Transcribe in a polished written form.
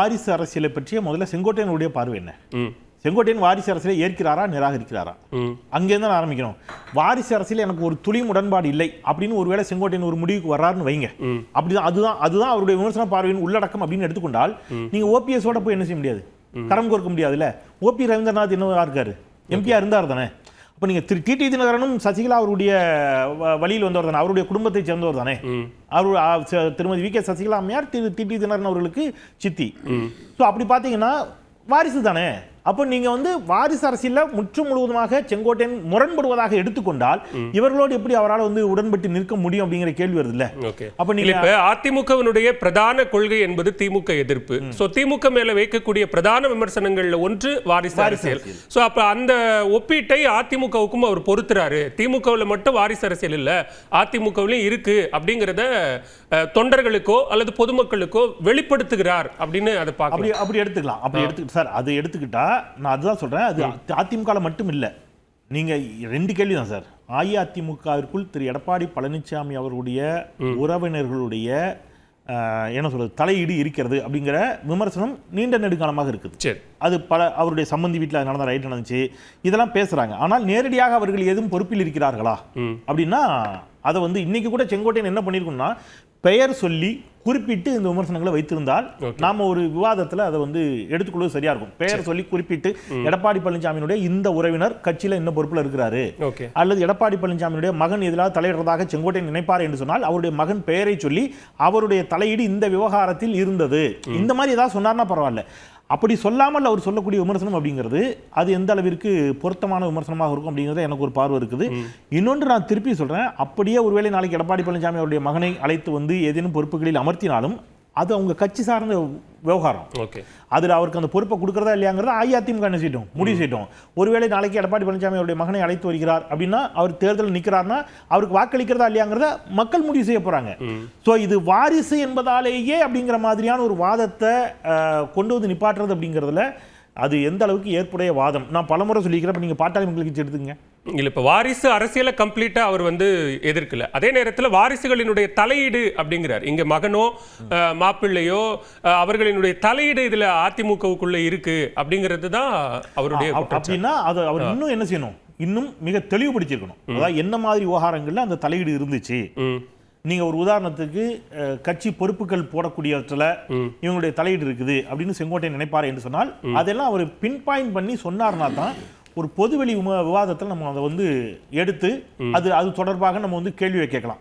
வாரிசு அரசியலை பற்றிய முதல்ல செங்கோட்டையனுடைய பார்வை என்ன? செங்கோட்டையன் வாரிசு அரசியலை ஏற்கிறாரா நிராகரிக்கிறாரா? அங்கேருந்து ஆரம்பிக்கணும். வாரிசு அரசியல் எனக்கு ஒரு துளியும் உடன்பாடு இல்லை அப்படின்னு ஒருவேளை செங்கோட்டையன் ஒரு முடிவுக்கு வர்றாருன்னு வைங்க. அப்படிதான் அதுதான் அவருடைய விமர்சன பார்வையின் உள்ளடக்கம் அப்படின்னு எடுத்துக்கொண்டால் நீங்க ஓபிஎஸோட போய் என்ன செய்ய முடியாது, கரம் கோர்க்க முடியாதுல்ல. ஓபி ரவீந்திரநாத் என்னவா இருக்காரு, எம்பியா இருந்தார் தானே. அப்ப நீங்க டிடி தினகரனும் சசிகலா அவருடைய வழியில் வந்தவர் தானே, அவருடைய குடும்பத்தை சேர்ந்தவர் தானே. அவர் திருமதி வி கே சசிகலா அம்மையார் டிடி தினகரன் அவர்களுக்கு சித்தி. ஸோ அப்படி பார்த்தீங்கன்னா வாரிசு தானே. அப்போ நீங்க வாரிசு அரசியல முற்றும் முழுவதுமாக செங்கோட்டையன் முரண்படுவதாக எடுத்துக்கொண்டால் இவர்களோடு எப்படி அவரால் உடன்பட்டு நிற்க முடியும் அப்படிங்கிற கேள்வி வருது இல்ல. அப்ப நீங்க இப்ப அதிமுகவினுடைய பிரதான கொள்கை என்பது திமுக எதிர்ப்பு. சோ திமுக மேல வைக்கக்கூடிய பிரதான விமர்சனங்கள்ல ஒன்று வாரிசு அரசியல். சோ அப்ப அந்த ஒப்பீட்டை அதிமுகவுக்கும் அவர் பொறுத்துறாரு. திமுகவில் மட்டும் வாரிசு அரசியல் இல்ல, அதிமுகவிலும் இருக்கு அப்படிங்கறத தொண்டர்களுக்கோ அல்லது பொதுமக்களுக்கோ வெளிப்படுத்துகிறார் அப்படின்னு அதை பார்க்கலாம். அப்படி எடுத்துக்கலாம். அப்படி எடுத்து சார் அது எடுத்துக்கிட்டா நான் அதுதான் சொல்றேன். அது அதிமுக மட்டும் இல்ல. நீங்க ரெண்டு கேள்வி தான் சார். அஇஅதிமுகவிற்குள் திரு எடப்பாடி பழனிசாமி அவர்களுடைய உறவினர்களுடைய என்ன சொல்றது தலையீடு இருக்கிறது அப்படிங்கிற விமர்சனம் நீண்ட நெடுங்காலமாக இருக்குது. அது அவருடைய சம்பந்தி வீட்டில் நடந்த ரைட் நடந்துச்சு, இதெல்லாம் பேசுறாங்க. ஆனால் நேரடியாக அவர்கள் எதுவும் பொறுப்பில் இருக்கிறார்களா அப்படின்னா அதை இன்னைக்கு கூட செங்கோட்டையன் என்ன பண்ணிருக்கோம்னா பெயர் சொல்லி குறிப்பிட்டு இந்த விமர்சனங்களை வைத்திருந்தால் நாம ஒரு விவாதத்தில் அதை எடுத்துக்கொள்வது சரியா இருக்கும். பெயர் சொல்லி குறிப்பிட்டு எடப்பாடி பழனிசாமியினுடைய இந்த உறவினர் கட்சியில என்ன பொறுப்புல இருக்கிறாரு அல்லது எடப்பாடி பழனிசாமியினுடைய மகன் எதிராக தலையிடுறதாக செங்கோட்டையன் நினைப்பார் என்று சொன்னால் அவருடைய மகன் பெயரை சொல்லி அவருடைய தலையீடு இந்த விவகாரத்தில் இருந்தது இந்த மாதிரி ஏதாவது சொன்னார்னா பரவாயில்ல. அப்படி சொல்லாமல் அவர் சொல்லக்கூடிய விமர்சனம் அப்படிங்கிறது அது எந்த அளவிற்கு பொருத்தமான விமர்சனமாக இருக்கும் அப்படிங்கிறது எனக்கு ஒரு பார்வை இருக்குது. இன்னொன்று நான் திருப்பி சொல்றேன், அப்படியே ஒருவேளை நாளைக்கு எடப்பாடி பழனிசாமி அவருடைய மகனை அழைத்து ஏதேனும் பொறுப்புகளில் அமர்த்தினாலும் அது அவங்க கட்சி சார்ந்த விவகாரம். அதுல அவருக்கு அந்த பொறுப்பை கொடுக்கறதா இல்லையாங்கிறத அஇஅதிமுக என்ன செய்யட்டும், முடிவு செய்யட்டும். ஒருவேளை நாளைக்கு எடப்பாடி பழனிசாமி அவருடைய மகனை அழைத்து வருகிறார் அப்படின்னா அவர் தேர்தல் நிற்கிறார்னா அவருக்கு வாக்களிக்கிறதா இல்லையாங்கிறத மக்கள் முடிவு செய்ய போறாங்க. ஸோ இது வாரிசு என்பதாலேயே அப்படிங்கிற மாதிரியான ஒரு வாதத்தை கொண்டு நிப்பாட்டுறது அப்படிங்கிறதுல அது எந்த அளவுக்கு ஏற்புடைய வாதம் நான் பலமுறை சொல்லிக்கிறேன். நீங்க பாட்டாளி மக்களுக்கு எடுத்துங்க இல்ல, இப்ப வாரிசு அரசியலை கம்ப்ளீட்டா அவர் எதிர்க்கல. அதே நேரத்தில் வாரிசுகளினுடைய தலையீடு அப்படிங்கிறார். இங்க மகனோ மாப்பிள்ளையோ அவர்களினுடைய தலையீடு இதுல அதிமுகவுக்குள்ள இருக்கு அப்படிங்கிறது தான் அவருடைய. அப்படின்னா அது அவர் இன்னும் என்ன செய்யணும், இன்னும் மிக தெளிவுபடுத்திருக்கணும். அதாவது என்ன மாதிரி விவகாரங்கள்ல அந்த தலையீடு இருந்துச்சு. நீங்க ஒரு உதாரணத்துக்கு கட்சி பொறுப்புகள் போடக்கூடியவற்றில் இவங்களுடைய தலையீடு இருக்குது அப்படின்னு செங்கோட்டையன் நினைப்பாரு என்று சொன்னால் அதெல்லாம் அவர் பின் பாயிண்ட் பண்ணி சொன்னார்னா தான் ஒரு பொதுவெளி விவாதத்தில் நம்ம அதை எடுத்து அது தொடர்பாக நம்ம கேள்வி கேட்கலாம்.